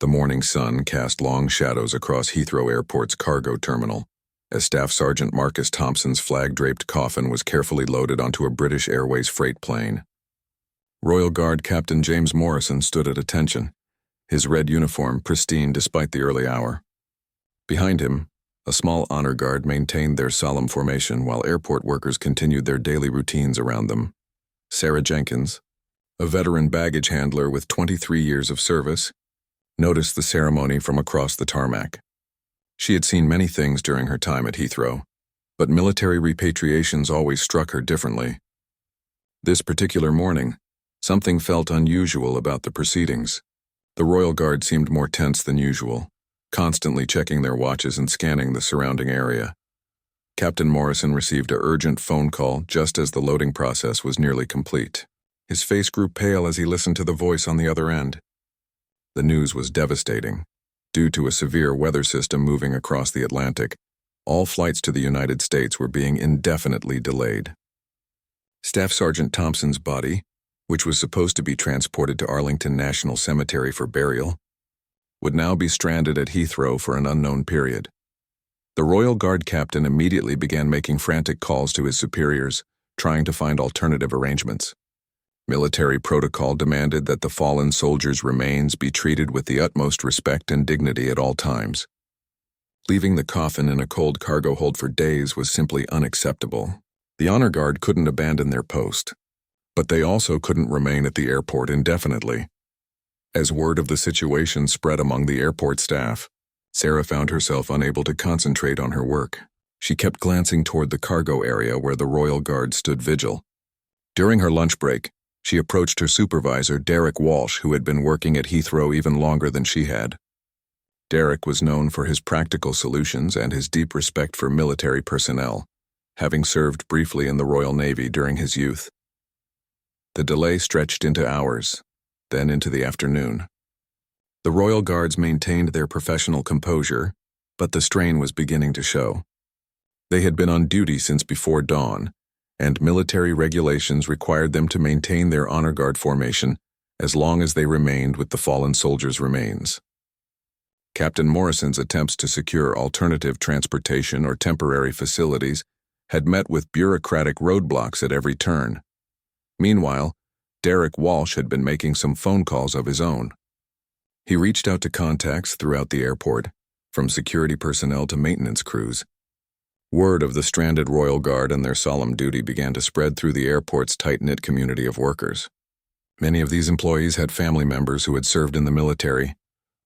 The morning sun cast long shadows across Heathrow Airport's cargo terminal, as Staff Sergeant Marcus Thompson's flag-draped coffin was carefully loaded onto a British Airways freight plane. Royal Guard Captain James Morrison stood at attention, his red uniform pristine despite the early hour. Behind him, a small honor guard maintained their solemn formation while airport workers continued their daily routines around them. Sarah Jenkins, a veteran baggage handler with 23 years of service, noticed the ceremony from across the tarmac. She had seen many things during her time at Heathrow, but military repatriations always struck her differently. This particular morning, something felt unusual about the proceedings. The Royal Guard seemed more tense than usual, constantly checking their watches and scanning the surrounding area. Captain Morrison received an urgent phone call just as the loading process was nearly complete. His face grew pale as he listened to the voice on the other end. The news was devastating. Due to a severe weather system moving across the Atlantic, all flights to the United States were being indefinitely delayed. Staff Sergeant Thompson's body, which was supposed to be transported to Arlington National Cemetery for burial, would now be stranded at Heathrow for an unknown period. The Royal Guard captain immediately began making frantic calls to his superiors, trying to find alternative arrangements. Military protocol demanded that the fallen soldier's remains be treated with the utmost respect and dignity at all times. Leaving the coffin in a cold cargo hold for days was simply unacceptable. The honor guard couldn't abandon their post, but they also couldn't remain at the airport indefinitely. As word of the situation spread among the airport staff, Sarah found herself unable to concentrate on her work. She kept glancing toward the cargo area where the Royal Guard stood vigil. During her lunch break, she approached her supervisor, Derek Walsh, who had been working at Heathrow even longer than she had. Derek was known for his practical solutions and his deep respect for military personnel, having served briefly in the Royal Navy during his youth. The delay stretched into hours, then into the afternoon. The Royal Guards maintained their professional composure, but the strain was beginning to show. They had been on duty since before dawn, and military regulations required them to maintain their honor guard formation as long as they remained with the fallen soldiers' remains. Captain Morrison's attempts to secure alternative transportation or temporary facilities had met with bureaucratic roadblocks at every turn. Meanwhile, Derek Walsh had been making some phone calls of his own. He reached out to contacts throughout the airport, from security personnel to maintenance crews. Word of the stranded Royal Guard and their solemn duty began to spread through the airport's tight-knit community of workers. Many of these employees had family members who had served in the military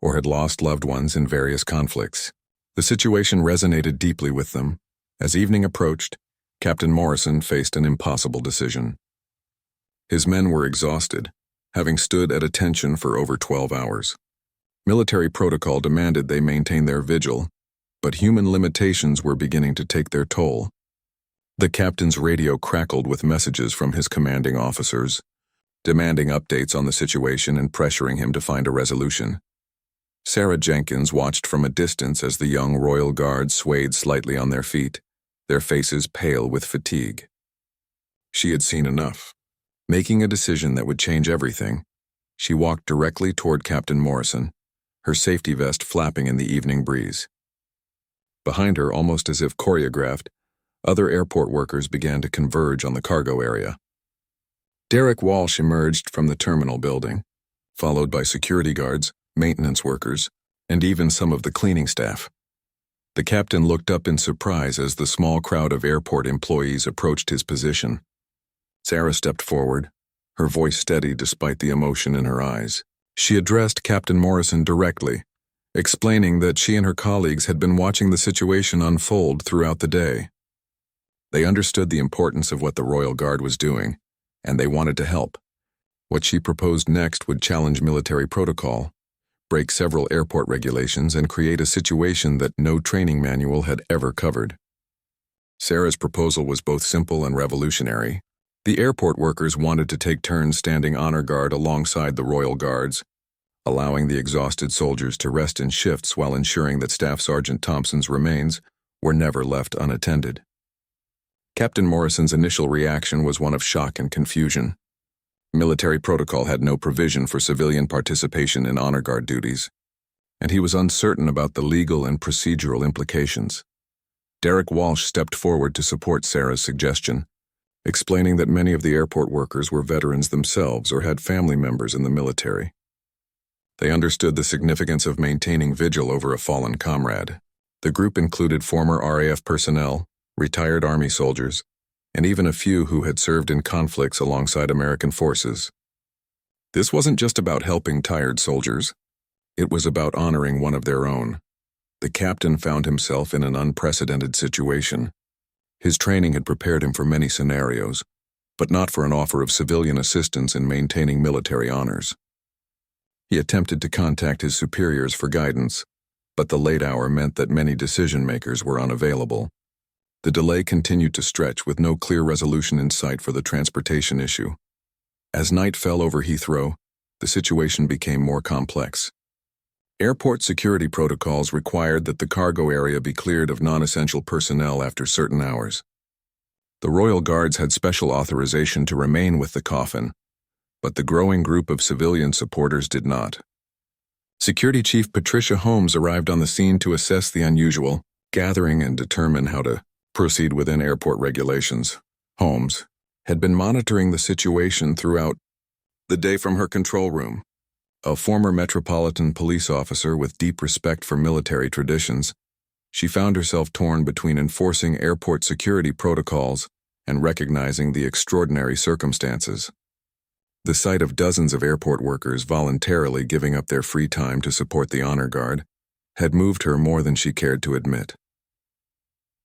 or had lost loved ones in various conflicts. The situation resonated deeply with them. As evening approached, Captain Morrison faced an impossible decision. His men were exhausted, having stood at attention for over 12 hours. Military protocol demanded they maintain their vigil, but human limitations were beginning to take their toll. The captain's radio crackled with messages from his commanding officers, demanding updates on the situation and pressuring him to find a resolution. Sarah Jenkins watched from a distance as the young Royal Guard swayed slightly on their feet, their faces pale with fatigue. She had seen enough. Making a decision that would change everything, she walked directly toward Captain Morrison, her safety vest flapping in the evening breeze. Behind her, almost as if choreographed, other airport workers began to converge on the cargo area. Derek Walsh emerged from the terminal building, followed by security guards, maintenance workers, and even some of the cleaning staff. The captain looked up in surprise as the small crowd of airport employees approached his position. Sarah stepped forward, her voice steady despite the emotion in her eyes. She addressed Captain Morrison directly, explaining that she and her colleagues had been watching the situation unfold throughout the day. They understood the importance of what the Royal Guard was doing, and they wanted to help. What she proposed next would challenge military protocol, break several airport regulations, and create a situation that no training manual had ever covered. Sarah's proposal was both simple and revolutionary. The airport workers wanted to take turns standing honor guard alongside the Royal Guards, allowing the exhausted soldiers to rest in shifts while ensuring that Staff Sergeant Thompson's remains were never left unattended. Captain Morrison's initial reaction was one of shock and confusion. Military protocol had no provision for civilian participation in honor guard duties. and he was uncertain about the legal and procedural implications. Derek Walsh stepped forward to support Sarah's suggestion, explaining that many of the airport workers were veterans themselves or had family members in the military. They understood the significance of maintaining vigil over a fallen comrade. The group included former RAF personnel, retired Army soldiers, and even a few who had served in conflicts alongside American forces. This wasn't just about helping tired soldiers. It was about honoring one of their own. The captain found himself in an unprecedented situation. His training had prepared him for many scenarios, but not for an offer of civilian assistance in maintaining military honors. He attempted to contact his superiors for guidance, but the late hour meant that many decision-makers were unavailable. The delay continued to stretch with no clear resolution in sight for the transportation issue. As night fell over Heathrow, the situation became more complex. Airport security protocols required that the cargo area be cleared of non-essential personnel after certain hours. The Royal Guards had special authorization to remain with the coffin, but the growing group of civilian supporters did not. Security Chief Patricia Holmes arrived on the scene to assess the unusual gathering and determine how to proceed within airport regulations. Holmes had been monitoring the situation throughout the day from her control room. A former Metropolitan Police officer with deep respect for military traditions, she found herself torn between enforcing airport security protocols and recognizing the extraordinary circumstances. The sight of dozens of airport workers voluntarily giving up their free time to support the honor guard had moved her more than she cared to admit.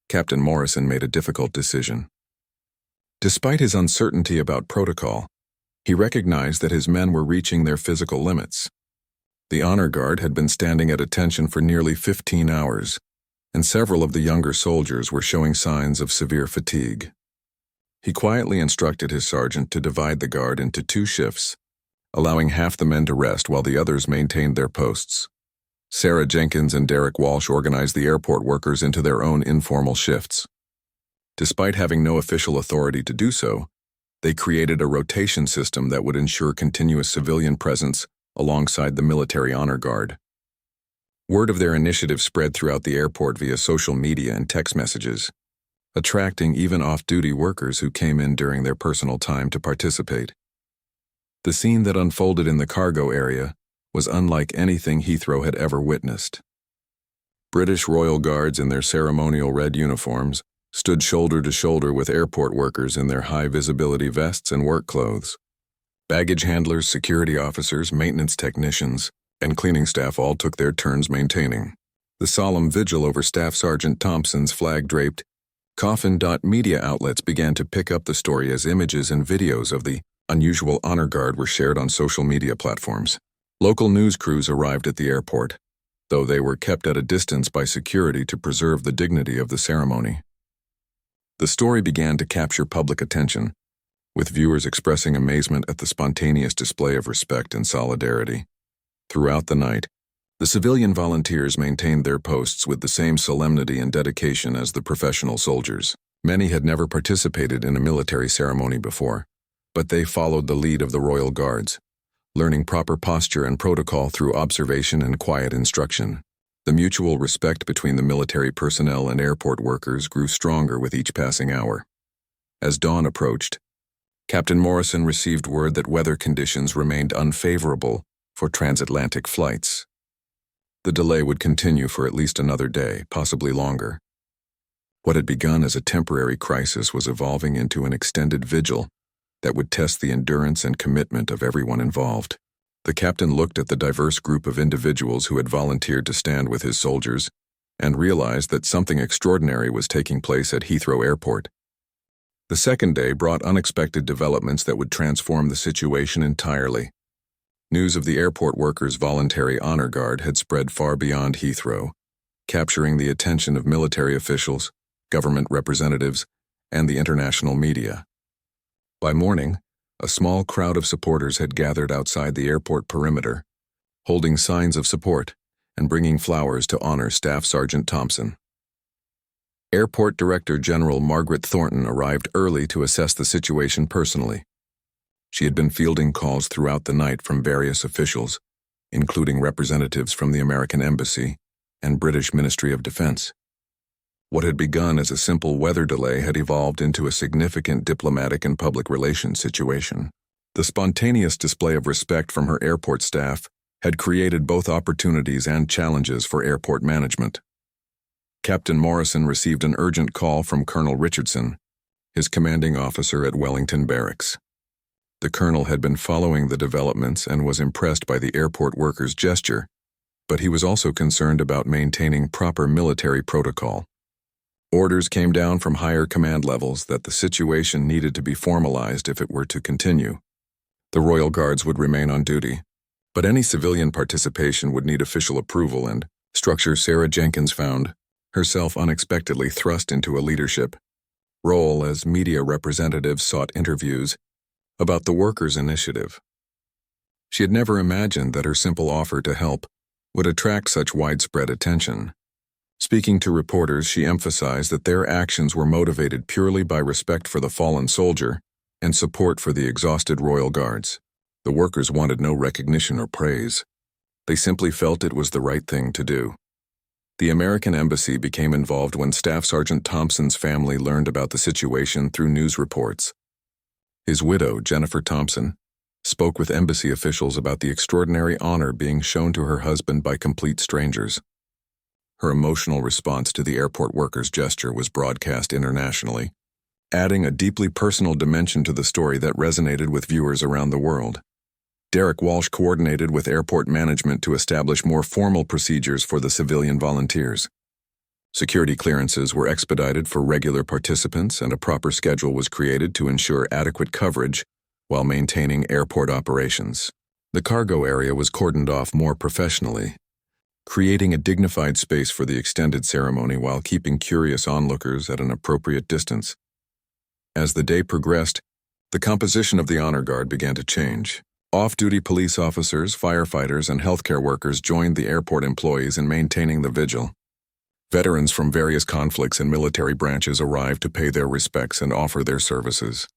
Captain Morrison made a difficult decision. Despite his uncertainty about protocol, he recognized that his men were reaching their physical limits. The honor guard had been standing at attention for nearly 15 hours, and several of the younger soldiers were showing signs of severe fatigue. He quietly instructed his sergeant to divide the guard into 2 shifts, allowing half the men to rest while the others maintained their posts. Sarah Jenkins and Derek Walsh organized the airport workers into their own informal shifts. Despite having no official authority to do so, they created a rotation system that would ensure continuous civilian presence alongside the military honor guard. Word of their initiative spread throughout the airport via social media and text messages, attracting even off-duty workers who came in during their personal time to participate. The scene that unfolded in the cargo area was unlike anything Heathrow had ever witnessed. British Royal Guards in their ceremonial red uniforms stood shoulder to shoulder with airport workers in their high-visibility vests and work clothes. Baggage handlers, security officers, maintenance technicians, and cleaning staff all took their turns maintaining the solemn vigil over Staff Sergeant Thompson's flag-draped coffin. Media outlets began to pick up the story as images and videos of the unusual honor guard were shared on social media platforms. Local news crews arrived at the airport, though they were kept at a distance by security to preserve the dignity of the ceremony. The story began to capture public attention, with viewers expressing amazement at the spontaneous display of respect and solidarity. Throughout the night, the civilian volunteers maintained their posts with the same solemnity and dedication as the professional soldiers. Many had never participated in a military ceremony before, but they followed the lead of the Royal Guards, learning proper posture and protocol through observation and quiet instruction. The mutual respect between the military personnel and airport workers grew stronger with each passing hour. As dawn approached, Captain Morrison received word that weather conditions remained unfavorable for transatlantic flights. The delay would continue for at least another day, possibly longer. What had begun as a temporary crisis was evolving into an extended vigil that would test the endurance and commitment of everyone involved. The captain looked at the diverse group of individuals who had volunteered to stand with his soldiers and realized that something extraordinary was taking place at Heathrow Airport. The second day brought unexpected developments that would transform the situation entirely. News of the airport workers' voluntary honor guard had spread far beyond Heathrow, capturing the attention of military officials, government representatives, and the international media. By morning, a small crowd of supporters had gathered outside the airport perimeter, holding signs of support and bringing flowers to honor Staff Sergeant Thompson. Airport Director General Margaret Thornton arrived early to assess the situation personally. She had been fielding calls throughout the night from various officials, including representatives from the American Embassy and British Ministry of Defense. What had begun as a simple weather delay had evolved into a significant diplomatic and public relations situation. The spontaneous display of respect from her airport staff had created both opportunities and challenges for airport management. Captain Morrison received an urgent call from Colonel Richardson, his commanding officer at Wellington Barracks. The colonel had been following the developments and was impressed by the airport workers' gesture, but he was also concerned about maintaining proper military protocol. Orders came down from higher command levels that the situation needed to be formalized if it were to continue. The Royal Guards would remain on duty, but any civilian participation would need official approval and structure. Sarah Jenkins found herself unexpectedly thrust into a leadership role as media representatives sought interviews about the workers' initiative. She had never imagined that her simple offer to help would attract such widespread attention. Speaking to reporters, she emphasized that their actions were motivated purely by respect for the fallen soldier and support for the exhausted Royal Guards. The workers wanted no recognition or praise. They simply felt it was the right thing to do. The American Embassy became involved when Staff Sergeant Thompson's family learned about the situation through news reports. His widow, Jennifer Thompson, spoke with embassy officials about the extraordinary honor being shown to her husband by complete strangers. Her emotional response to the airport workers' gesture was broadcast internationally, adding a deeply personal dimension to the story that resonated with viewers around the world. Derek Walsh coordinated with airport management to establish more formal procedures for the civilian volunteers. Security clearances were expedited for regular participants, and a proper schedule was created to ensure adequate coverage while maintaining airport operations. The cargo area was cordoned off more professionally, creating a dignified space for the extended ceremony while keeping curious onlookers at an appropriate distance. As the day progressed, the composition of the honor guard began to change. Off-duty police officers, firefighters, and healthcare workers joined the airport employees in maintaining the vigil. Veterans from various conflicts and military branches arrived to pay their respects and offer their services.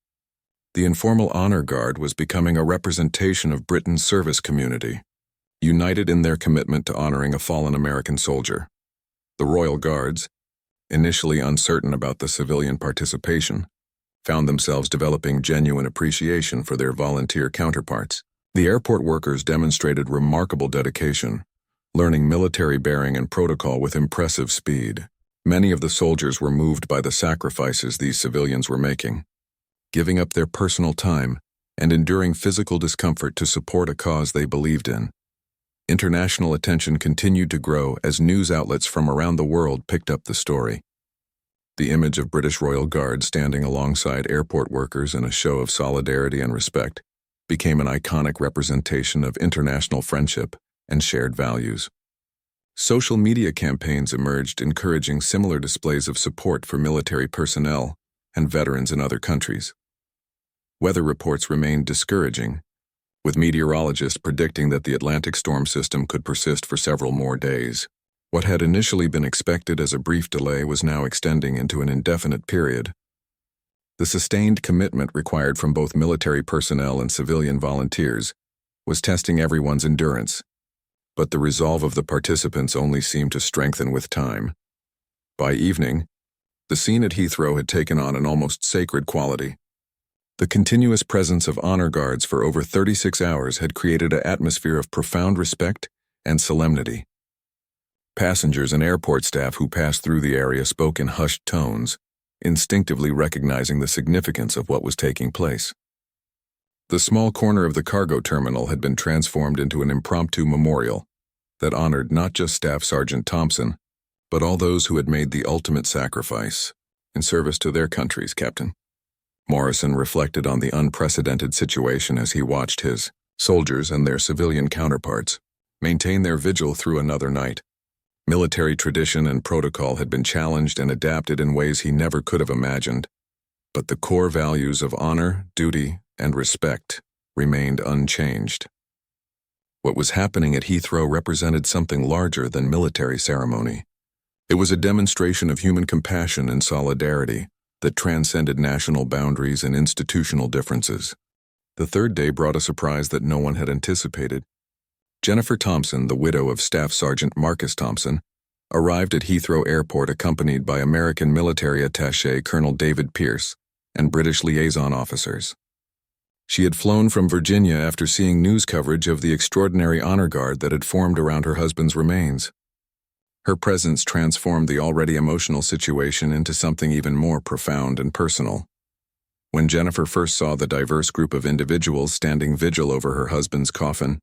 The informal honor guard was becoming a representation of Britain's service community, united in their commitment to honoring a fallen American soldier. The Royal Guards, initially uncertain about the civilian participation, found themselves developing genuine appreciation for their volunteer counterparts. The airport workers demonstrated remarkable dedication, learning military bearing and protocol with impressive speed. Many of the soldiers were moved by the sacrifices these civilians were making, giving up their personal time and enduring physical discomfort to support a cause they believed in. International attention continued to grow as news outlets from around the world picked up the story. The image of British Royal Guards standing alongside airport workers in a show of solidarity and respect became an iconic representation of international friendship and shared values. Social media campaigns emerged encouraging similar displays of support for military personnel and veterans in other countries. Weather reports remained discouraging, with meteorologists predicting that the Atlantic storm system could persist for several more days. What had initially been expected as a brief delay was now extending into an indefinite period. The sustained commitment required from both military personnel and civilian volunteers was testing everyone's endurance, but the resolve of the participants only seemed to strengthen with time. By evening, the scene at Heathrow had taken on an almost sacred quality. The continuous presence of honor guards for over 36 hours had created an atmosphere of profound respect and solemnity. Passengers and airport staff who passed through the area spoke in hushed tones, instinctively recognizing the significance of what was taking place. The small corner of the cargo terminal had been transformed into an impromptu memorial that honored not just Staff Sergeant Thompson, but all those who had made the ultimate sacrifice in service to their countries, Captain. Morrison reflected on the unprecedented situation as he watched his soldiers and their civilian counterparts maintain their vigil through another night. Military tradition and protocol had been challenged and adapted in ways he never could have imagined, but the core values of honor, duty, and respect remained unchanged. What was happening at Heathrow represented something larger than military ceremony. It was a demonstration of human compassion and solidarity that transcended national boundaries and institutional differences. The third day brought a surprise that no one had anticipated. Jennifer Thompson, the widow of Staff Sergeant Marcus Thompson, arrived at Heathrow Airport accompanied by American military attaché Colonel David Pierce and British liaison officers. She had flown from Virginia after seeing news coverage of the extraordinary honor guard that had formed around her husband's remains. Her presence transformed the already emotional situation into something even more profound and personal. When Jennifer first saw the diverse group of individuals standing vigil over her husband's coffin,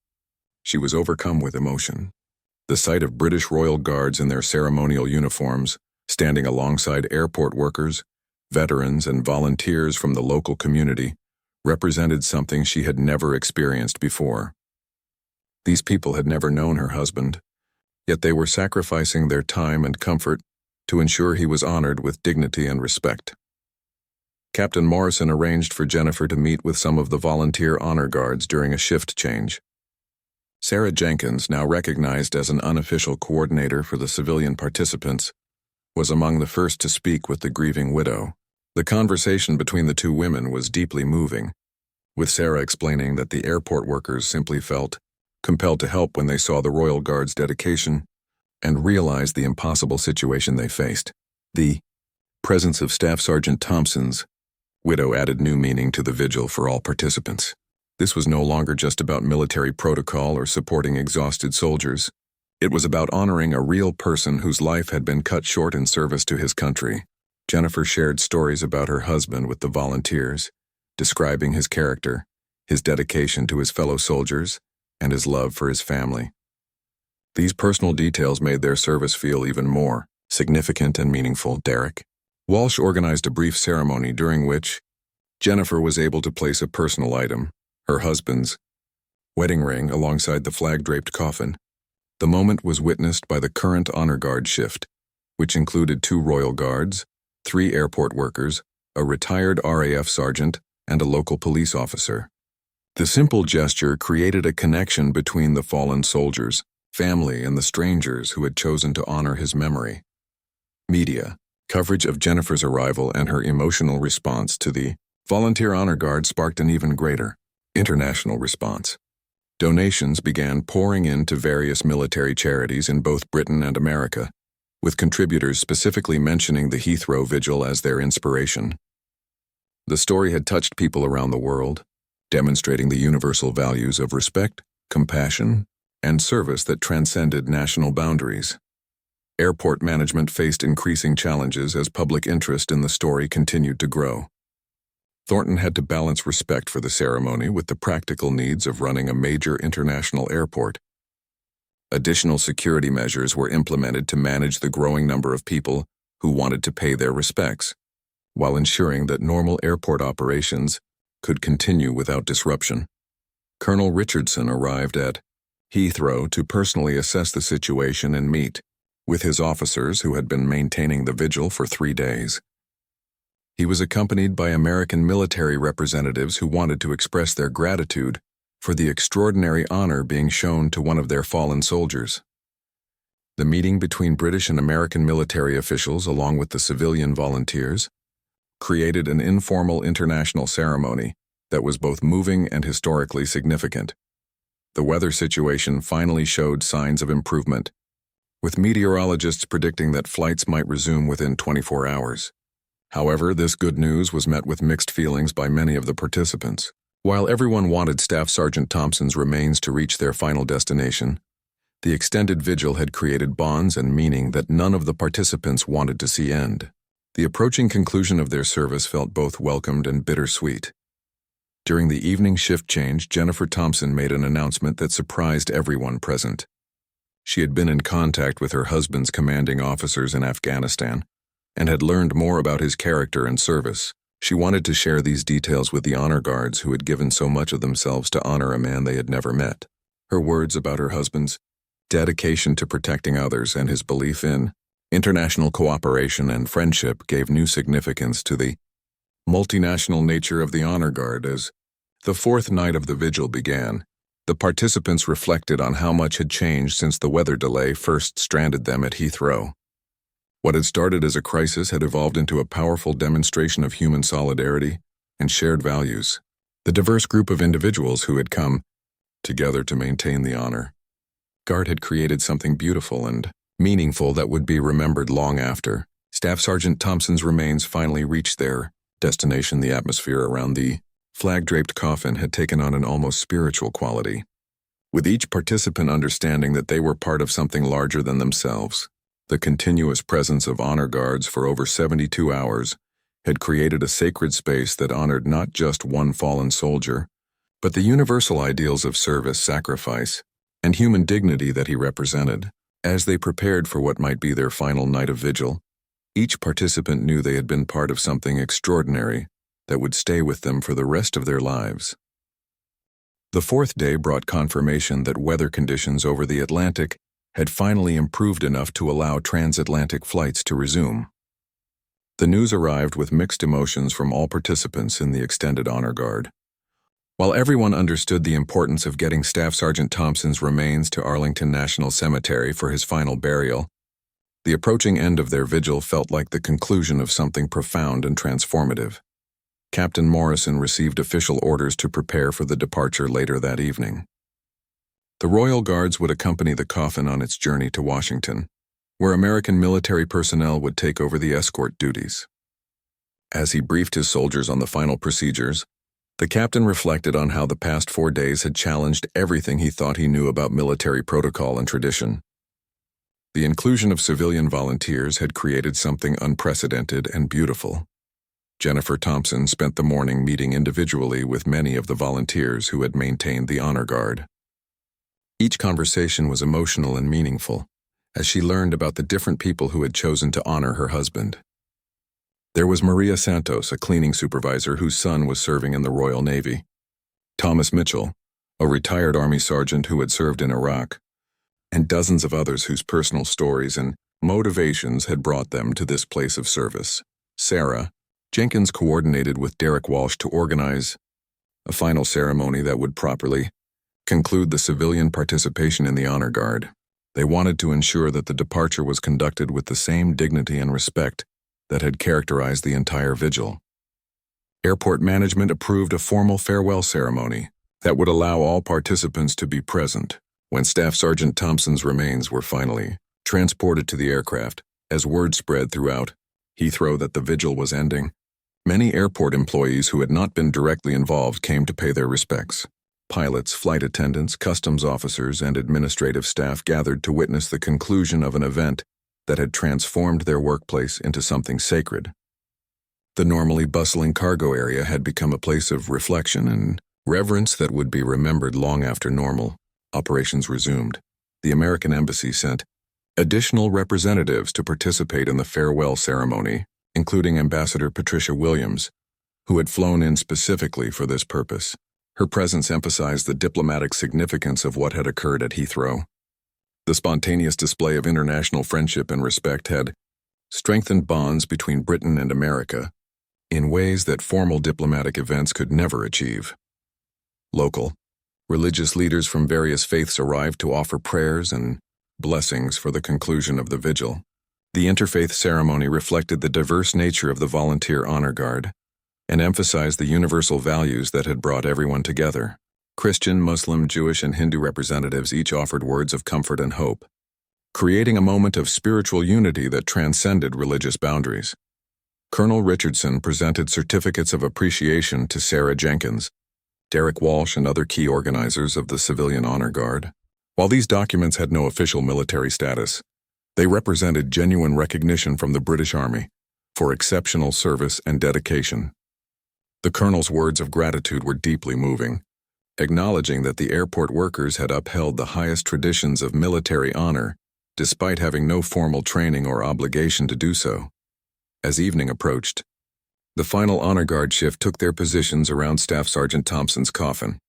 she was overcome with emotion. The sight of British Royal Guards in their ceremonial uniforms, standing alongside airport workers, veterans, and volunteers from the local community, represented something she had never experienced before. These people had never known her husband, yet they were sacrificing their time and comfort to ensure he was honored with dignity and respect. Captain Morrison arranged for Jennifer to meet with some of the volunteer honor guards during a shift change. Sarah Jenkins, now recognized as an unofficial coordinator for the civilian participants, was among the first to speak with the grieving widow. The conversation between the two women was deeply moving, with Sarah explaining that the airport workers simply felt compelled to help when they saw the Royal Guard's dedication and realized the impossible situation they faced. The presence of Staff Sergeant Thompson's widow added new meaning to the vigil for all participants. This was no longer just about military protocol or supporting exhausted soldiers. It was about honoring a real person whose life had been cut short in service to his country. Jennifer shared stories about her husband with the volunteers, describing his character, his dedication to his fellow soldiers, and his love for his family. These personal details made their service feel even more significant and meaningful. Derek Walsh organized a brief ceremony during which Jennifer was able to place a personal item, her husband's wedding ring, alongside the flag-draped coffin. The moment was witnessed by the current honor guard shift, which included 2 Royal Guards, 3 airport workers, a retired RAF sergeant, and a local police officer. The simple gesture created a connection between the fallen soldiers, family, and the strangers who had chosen to honor his memory. Media coverage of Jennifer's arrival and her emotional response to the volunteer honor guard sparked an even greater international response. Donations began pouring in to various military charities in both Britain and America, with contributors specifically mentioning the Heathrow Vigil as their inspiration. The story had touched people around the world, demonstrating the universal values of respect, compassion, and service that transcended national boundaries. Airport management faced increasing challenges as public interest in the story continued to grow. Thornton had to balance respect for the ceremony with the practical needs of running a major international airport. Additional security measures were implemented to manage the growing number of people who wanted to pay their respects, while ensuring that normal airport operations could continue without disruption. Colonel Richardson arrived at Heathrow to personally assess the situation and meet with his officers who had been maintaining the vigil for 3 days. He was accompanied by American military representatives who wanted to express their gratitude for the extraordinary honor being shown to one of their fallen soldiers. The meeting between British and American military officials, along with the civilian volunteers, created an informal international ceremony that was both moving and historically significant. The weather situation finally showed signs of improvement, with meteorologists predicting that flights might resume within 24 hours. However, this good news was met with mixed feelings by many of the participants. While everyone wanted Staff Sergeant Thompson's remains to reach their final destination, the extended vigil had created bonds and meaning that none of the participants wanted to see end. The approaching conclusion of their service felt both welcomed and bittersweet. During the evening shift change, Jennifer Thompson made an announcement that surprised everyone present. She had been in contact with her husband's commanding officers in Afghanistan and had learned more about his character and service. She wanted to share these details with the honor guards who had given so much of themselves to honor a man they had never met. Her words about her husband's dedication to protecting others and his belief in international cooperation and friendship gave new significance to the multinational nature of the honor guard. As the 4th night of the vigil began, the participants reflected on how much had changed since the weather delay first stranded them at Heathrow. What had started as a crisis had evolved into a powerful demonstration of human solidarity and shared values. The diverse group of individuals who had come together to maintain the honor guard had created something beautiful and meaningful that would be remembered long after. Staff Sergeant Thompson's remains finally reached their destination. The atmosphere around the flag-draped coffin had taken on an almost spiritual quality, with each participant understanding that they were part of something larger than themselves. The continuous presence of honor guards for over 72 hours had created a sacred space that honored not just one fallen soldier, but the universal ideals of service, sacrifice, and human dignity that he represented. As they prepared for what might be their final night of vigil, each participant knew they had been part of something extraordinary that would stay with them for the rest of their lives. The fourth day brought confirmation that weather conditions over the Atlantic had finally improved enough to allow transatlantic flights to resume. The news arrived with mixed emotions from all participants in the extended honor guard. While everyone understood the importance of getting Staff Sergeant Thompson's remains to Arlington National Cemetery for his final burial, the approaching end of their vigil felt like the conclusion of something profound and transformative. Captain Morrison received official orders to prepare for the departure later that evening. The Royal Guards would accompany the coffin on its journey to Washington, where American military personnel would take over the escort duties. As he briefed his soldiers on the final procedures, the captain reflected on how the past 4 days had challenged everything he thought he knew about military protocol and tradition. The inclusion of civilian volunteers had created something unprecedented and beautiful. Jennifer Thompson spent the morning meeting individually with many of the volunteers who had maintained the honor guard. Each conversation was emotional and meaningful, as she learned about the different people who had chosen to honor her husband. There was Maria Santos, a cleaning supervisor whose son was serving in the Royal Navy; Thomas Mitchell, a retired Army sergeant who had served in Iraq; and dozens of others whose personal stories and motivations had brought them to this place of service. Sarah Jenkins coordinated with Derek Walsh to organize a final ceremony that would properly conclude the civilian participation in the honor guard. They wanted to ensure that the departure was conducted with the same dignity and respect that had characterized the entire vigil. Airport management approved a formal farewell ceremony that would allow all participants to be present. When Staff Sergeant Thompson's remains were finally transported to the aircraft, as word spread throughout Heathrow that the vigil was ending, many airport employees who had not been directly involved came to pay their respects. Pilots, flight attendants, customs officers, and administrative staff gathered to witness the conclusion of an event that had transformed their workplace into something sacred. The normally bustling cargo area had become a place of reflection and reverence that would be remembered long after normal operations resumed. The American Embassy sent additional representatives to participate in the farewell ceremony, including Ambassador Patricia Williams, who had flown in specifically for this purpose. Her presence emphasized the diplomatic significance of what had occurred at Heathrow. The spontaneous display of international friendship and respect had strengthened bonds between Britain and America in ways that formal diplomatic events could never achieve. Local, religious leaders from various faiths arrived to offer prayers and blessings for the conclusion of the vigil. The interfaith ceremony reflected the diverse nature of the volunteer honor guard and emphasized the universal values that had brought everyone together. Christian, Muslim, Jewish, and Hindu representatives each offered words of comfort and hope, creating a moment of spiritual unity that transcended religious boundaries. Colonel Richardson presented certificates of appreciation to Sarah Jenkins, Derek Walsh, and other key organizers of the Civilian Honor Guard. While these documents had no official military status, they represented genuine recognition from the British Army for exceptional service and dedication. The colonel's words of gratitude were deeply moving, acknowledging that the airport workers had upheld the highest traditions of military honor despite having no formal training or obligation to do so. As evening approached, the final honor guard shift took their positions around Staff Sergeant Thompson's coffin.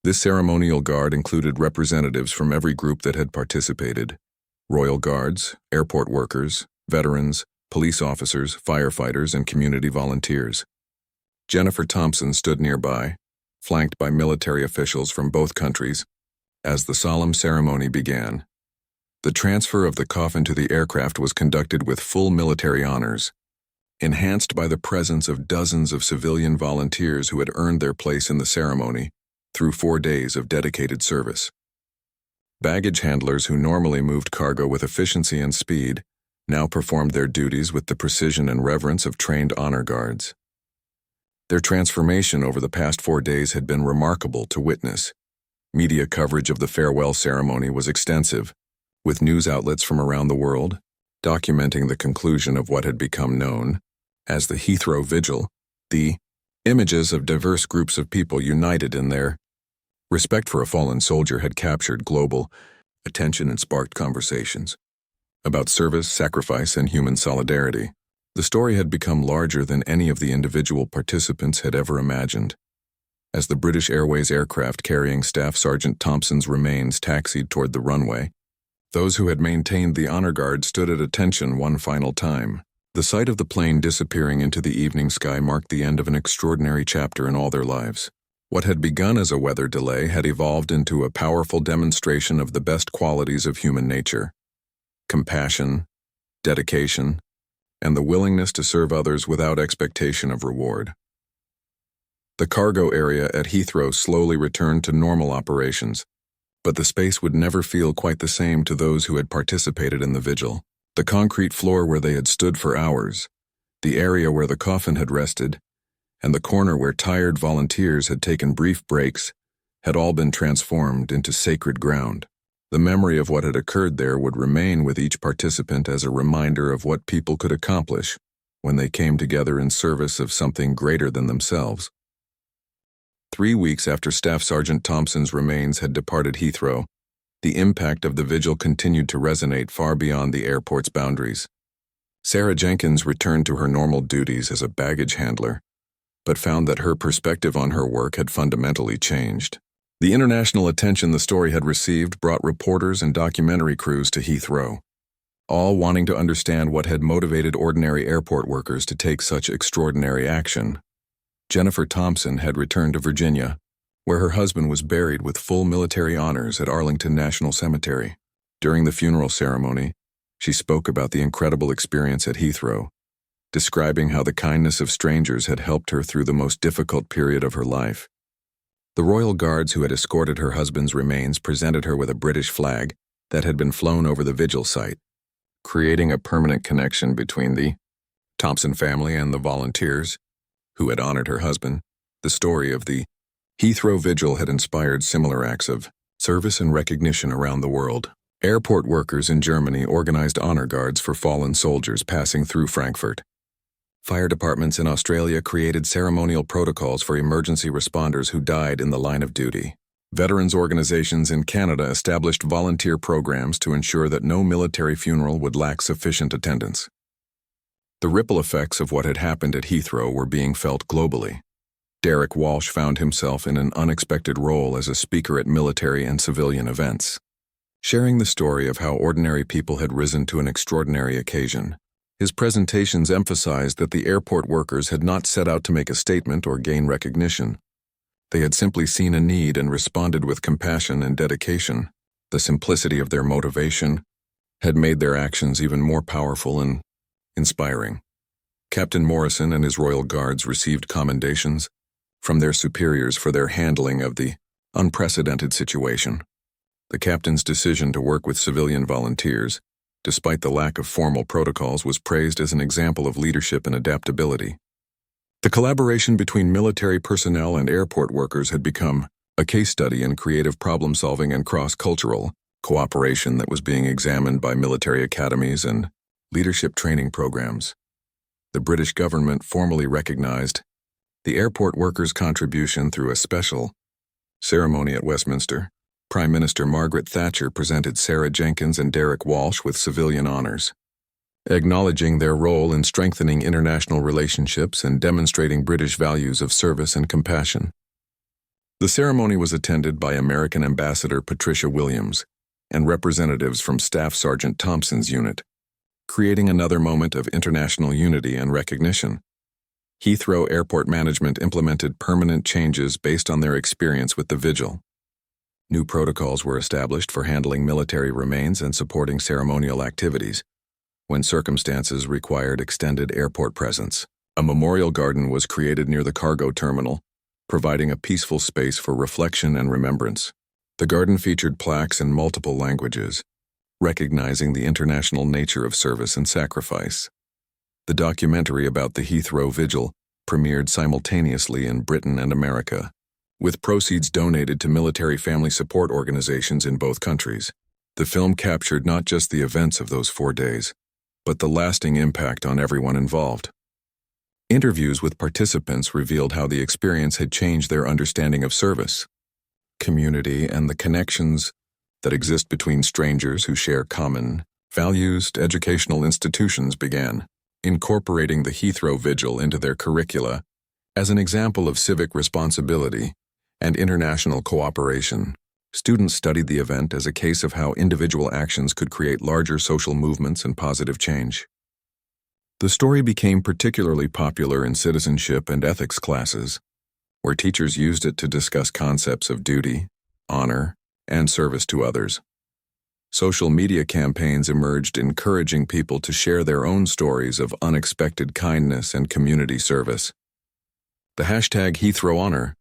This ceremonial guard included representatives from every group that had participated: Royal Guards, airport workers, veterans, police officers, firefighters, and community volunteers. Jennifer Thompson stood nearby, flanked by military officials from both countries, as the solemn ceremony began. The transfer of the coffin to the aircraft was conducted with full military honors, enhanced by the presence of dozens of civilian volunteers who had earned their place in the ceremony through 4 days of dedicated service. Baggage handlers who normally moved cargo with efficiency and speed now performed their duties with the precision and reverence of trained honor guards. Their transformation over the past 4 days had been remarkable to witness. Media coverage of the farewell ceremony was extensive, with news outlets from around the world documenting the conclusion of what had become known as the Heathrow Vigil. The images of diverse groups of people united in their respect for a fallen soldier had captured global attention and sparked conversations about service, sacrifice, and human solidarity. The story had become larger than any of the individual participants had ever imagined. As the British Airways aircraft carrying Staff Sergeant Thompson's remains taxied toward the runway, those who had maintained the honor guard stood at attention one final time. The sight of the plane disappearing into the evening sky marked the end of an extraordinary chapter in all their lives. What had begun as a weather delay had evolved into a powerful demonstration of the best qualities of human nature: compassion, dedication, and the willingness to serve others without expectation of reward. The cargo area at Heathrow slowly returned to normal operations, but the space would never feel quite the same to those who had participated in the vigil. The concrete floor where they had stood for hours, the area where the coffin had rested, and the corner where tired volunteers had taken brief breaks had all been transformed into sacred ground. The memory of what had occurred there would remain with each participant as a reminder of what people could accomplish when they came together in service of something greater than themselves. 3 weeks after Staff Sergeant Thompson's remains had departed Heathrow, the impact of the vigil continued to resonate far beyond the airport's boundaries. Sarah Jenkins returned to her normal duties as a baggage handler, but found that her perspective on her work had fundamentally changed. The international attention the story had received brought reporters and documentary crews to Heathrow, all wanting to understand what had motivated ordinary airport workers to take such extraordinary action. Jennifer Thompson had returned to Virginia, where her husband was buried with full military honors at Arlington National Cemetery. During the funeral ceremony, she spoke about the incredible experience at Heathrow, describing how the kindness of strangers had helped her through the most difficult period of her life. The royal guards who had escorted her husband's remains presented her with a British flag that had been flown over the vigil site, creating a permanent connection between the Thompson family and the volunteers who had honored her husband. The story of the Heathrow Vigil had inspired similar acts of service and recognition around the world. Airport workers in Germany organized honor guards for fallen soldiers passing through Frankfurt. Fire departments in Australia created ceremonial protocols for emergency responders who died in the line of duty. Veterans organizations in Canada established volunteer programs to ensure that no military funeral would lack sufficient attendance. The ripple effects of what had happened at Heathrow were being felt globally. Derek Walsh found himself in an unexpected role as a speaker at military and civilian events, sharing the story of how ordinary people had risen to an extraordinary occasion. His presentations emphasized that the airport workers had not set out to make a statement or gain recognition. They had simply seen a need and responded with compassion and dedication. The simplicity of their motivation had made their actions even more powerful and inspiring. Captain Morrison and his Royal Guards received commendations from their superiors for their handling of the unprecedented situation. The captain's decision to work with civilian volunteers, despite the lack of formal protocols, was praised as an example of leadership and adaptability. The collaboration between military personnel and airport workers had become a case study in creative problem-solving and cross-cultural cooperation that was being examined by military academies and leadership training programs. The British government formally recognized the airport workers' contribution through a special ceremony at Westminster. Prime Minister Margaret Thatcher presented Sarah Jenkins and Derek Walsh with civilian honors, acknowledging their role in strengthening international relationships and demonstrating British values of service and compassion. The ceremony was attended by American Ambassador Patricia Williams and representatives from Staff Sergeant Thompson's unit, creating another moment of international unity and recognition. Heathrow Airport management implemented permanent changes based on their experience with the vigil. New protocols were established for handling military remains and supporting ceremonial activities when circumstances required extended airport presence. A memorial garden was created near the cargo terminal, providing a peaceful space for reflection and remembrance. The garden featured plaques in multiple languages, recognizing the international nature of service and sacrifice. The documentary about the Heathrow Vigil premiered simultaneously in Britain and America, with proceeds donated to military family support organizations in both countries. The film captured not just the events of those 4 days, but the lasting impact on everyone involved. Interviews with participants revealed how the experience had changed their understanding of service, community, and the connections that exist between strangers who share common values. Educational institutions began incorporating the Heathrow Vigil into their curricula as an example of civic responsibility and international cooperation. Students studied the event as a case of how individual actions could create larger social movements and positive change. The story became particularly popular in citizenship and ethics classes, where teachers used it to discuss concepts of duty, honor, and service to others. Social media campaigns emerged encouraging people to share their own stories of unexpected kindness and community service. The hashtag #HeathrowHonor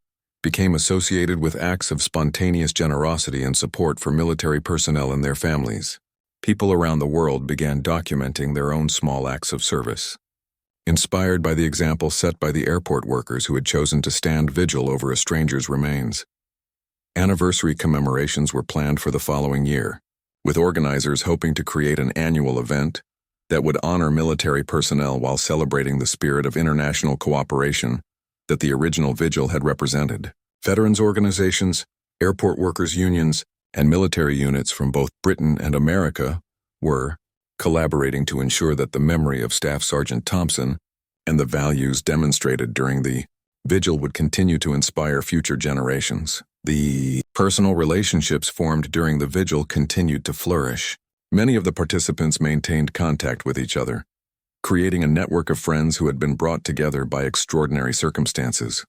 became associated with acts of spontaneous generosity and support for military personnel and their families. People around the world began documenting their own small acts of service, inspired by the example set by the airport workers who had chosen to stand vigil over a stranger's remains. Anniversary commemorations were planned for the following year, with organizers hoping to create an annual event that would honor military personnel while celebrating the spirit of international cooperation that the original vigil had represented. Veterans organizations, airport workers' unions, and military units from both Britain and America were collaborating to ensure that the memory of Staff Sergeant Thompson and the values demonstrated during the vigil would continue to inspire future generations. The personal relationships formed during the vigil continued to flourish. Many of the participants maintained contact with each other, creating a network of friends who had been brought together by extraordinary circumstances.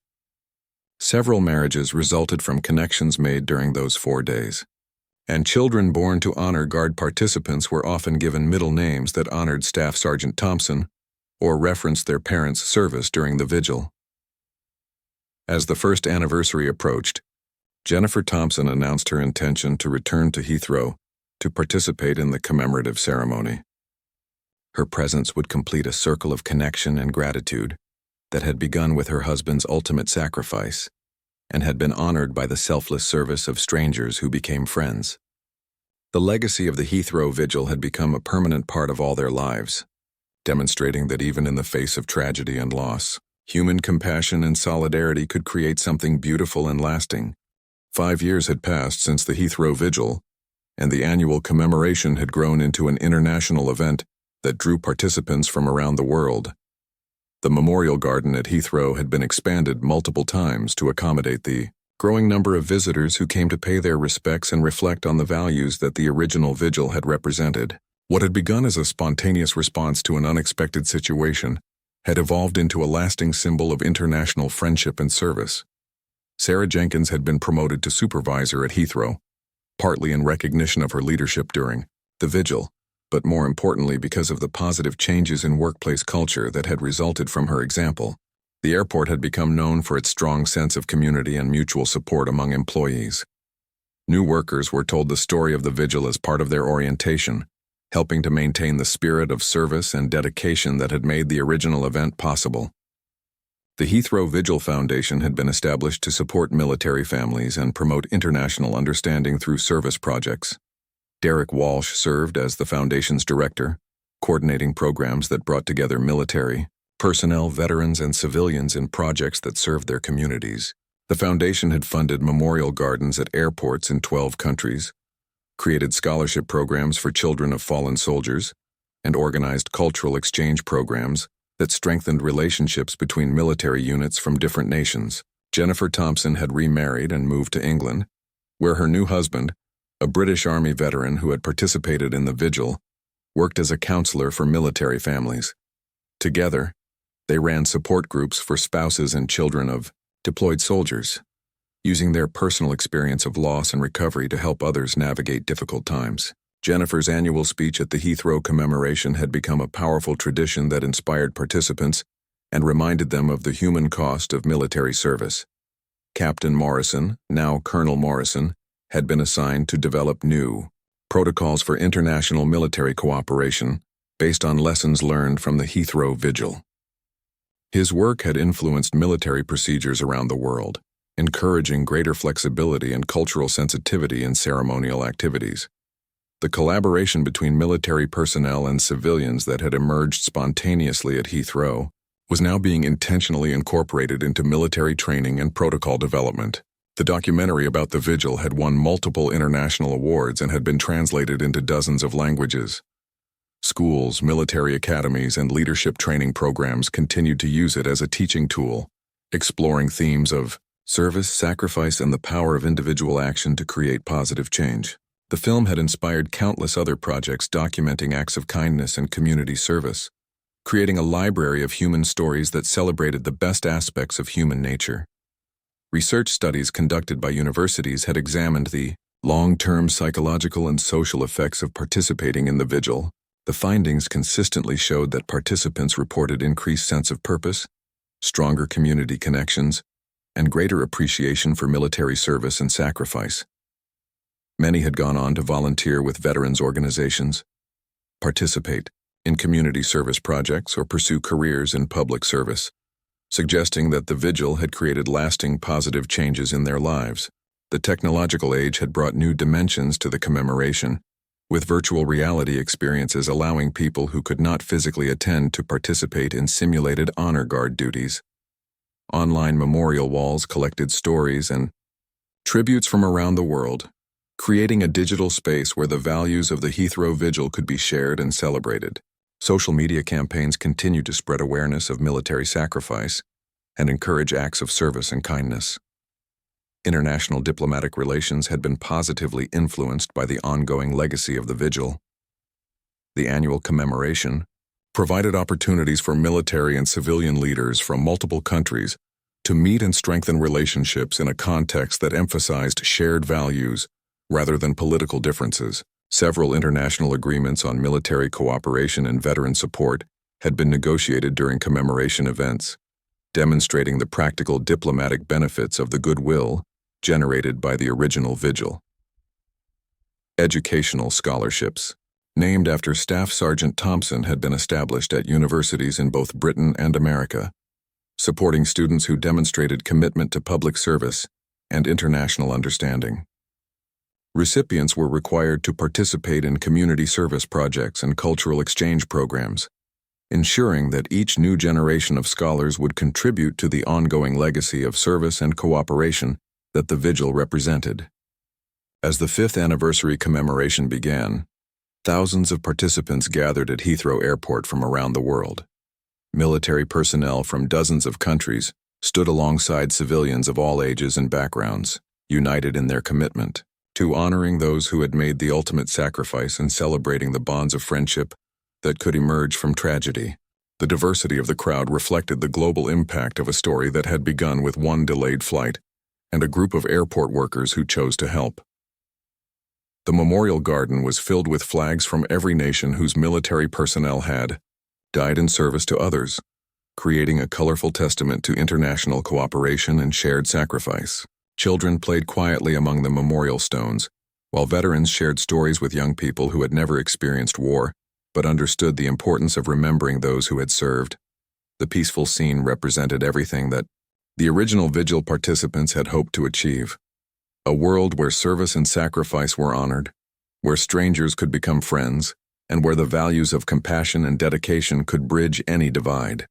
Several marriages resulted from connections made during those 4 days, and children born to honor guard participants were often given middle names that honored Staff Sergeant Thompson or referenced their parents' service during the vigil. As the first anniversary approached, Jennifer Thompson announced her intention to return to Heathrow to participate in the commemorative ceremony. Her presence would complete a circle of connection and gratitude that had begun with her husband's ultimate sacrifice and had been honored by the selfless service of strangers who became friends. The legacy of the Heathrow Vigil had become a permanent part of all their lives, demonstrating that even in the face of tragedy and loss, human compassion and solidarity could create something beautiful and lasting. 5 years had passed since the Heathrow Vigil, and the annual commemoration had grown into an international event that drew participants from around the world. The memorial garden at Heathrow had been expanded multiple times to accommodate the growing number of visitors who came to pay their respects and reflect on the values that the original vigil had represented. What had begun as a spontaneous response to an unexpected situation had evolved into a lasting symbol of international friendship and service. Sarah Jenkins had been promoted to supervisor at Heathrow, partly in recognition of her leadership during the vigil, but more importantly because of the positive changes in workplace culture that had resulted from her example. The airport had become known for its strong sense of community and mutual support among employees. New workers were told the story of the vigil as part of their orientation, helping to maintain the spirit of service and dedication that had made the original event possible. The Heathrow Vigil Foundation had been established to support military families and promote international understanding through service projects. Derek Walsh served as the foundation's director, coordinating programs that brought together military, personnel, veterans, and civilians in projects that served their communities. The foundation had funded memorial gardens at airports in 12 countries, created scholarship programs for children of fallen soldiers, and organized cultural exchange programs that strengthened relationships between military units from different nations. Jennifer Thompson had remarried and moved to England, where her new husband, a British Army veteran who had participated in the vigil, worked as a counselor for military families. Together, they ran support groups for spouses and children of deployed soldiers, using their personal experience of loss and recovery to help others navigate difficult times. Jennifer's annual speech at the Heathrow commemoration had become a powerful tradition that inspired participants and reminded them of the human cost of military service. Captain Morrison, now Colonel Morrison, had been assigned to develop new protocols for international military cooperation based on lessons learned from the Heathrow Vigil. His work had influenced military procedures around the world, encouraging greater flexibility and cultural sensitivity in ceremonial activities. The collaboration between military personnel and civilians that had emerged spontaneously at Heathrow was now being intentionally incorporated into military training and protocol development. The documentary about the vigil had won multiple international awards and had been translated into dozens of languages. Schools, military academies, and leadership training programs continued to use it as a teaching tool, exploring themes of service, sacrifice, and the power of individual action to create positive change. The film had inspired countless other projects documenting acts of kindness and community service, creating a library of human stories that celebrated the best aspects of human nature. Research studies conducted by universities had examined the long-term psychological and social effects of participating in the vigil. The findings consistently showed that participants reported increased sense of purpose, stronger community connections, and greater appreciation for military service and sacrifice. Many had gone on to volunteer with veterans organizations, participate in community service projects, or pursue careers in public service, suggesting that the vigil had created lasting positive changes in their lives. The technological age had brought new dimensions to the commemoration, with virtual reality experiences allowing people who could not physically attend to participate in simulated honor guard duties. Online memorial walls collected stories and tributes from around the world, creating a digital space where the values of the Heathrow Vigil could be shared and celebrated. Social media campaigns continue to spread awareness of military sacrifice and encourage acts of service and kindness. International diplomatic relations had been positively influenced by the ongoing legacy of the vigil. The annual commemoration provided opportunities for military and civilian leaders from multiple countries to meet and strengthen relationships in a context that emphasized shared values rather than political differences. Several international agreements on military cooperation and veteran support had been negotiated during commemoration events, demonstrating the practical diplomatic benefits of the goodwill generated by the original vigil. Educational scholarships, named after Staff Sergeant Thompson, had been established at universities in both Britain and America, supporting students who demonstrated commitment to public service and international understanding. Recipients were required to participate in community service projects and cultural exchange programs, ensuring that each new generation of scholars would contribute to the ongoing legacy of service and cooperation that the vigil represented. As the 5th anniversary commemoration began, thousands of participants gathered at Heathrow Airport from around the world. Military personnel from dozens of countries stood alongside civilians of all ages and backgrounds, united in their commitment to honoring those who had made the ultimate sacrifice and celebrating the bonds of friendship that could emerge from tragedy. The diversity of the crowd reflected the global impact of a story that had begun with one delayed flight and a group of airport workers who chose to help. The memorial garden was filled with flags from every nation whose military personnel had died in service to others, creating a colorful testament to international cooperation and shared sacrifice. Children played quietly among the memorial stones, while veterans shared stories with young people who had never experienced war but understood the importance of remembering those who had served. The peaceful scene represented everything that the original vigil participants had hoped to achieve: a world where service and sacrifice were honored, where strangers could become friends, and where the values of compassion and dedication could bridge any divide.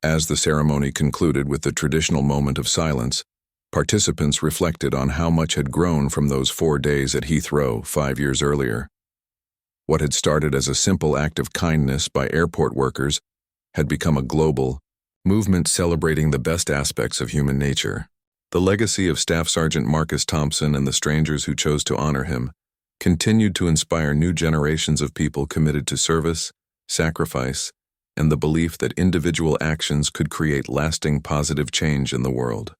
As the ceremony concluded with the traditional moment of silence, participants reflected on how much had grown from those 4 days at Heathrow 5 years earlier. What had started as a simple act of kindness by airport workers had become a global movement celebrating the best aspects of human nature. The legacy of Staff Sergeant Marcus Thompson and the strangers who chose to honor him continued to inspire new generations of people committed to service, sacrifice, and the belief that individual actions could create lasting positive change in the world.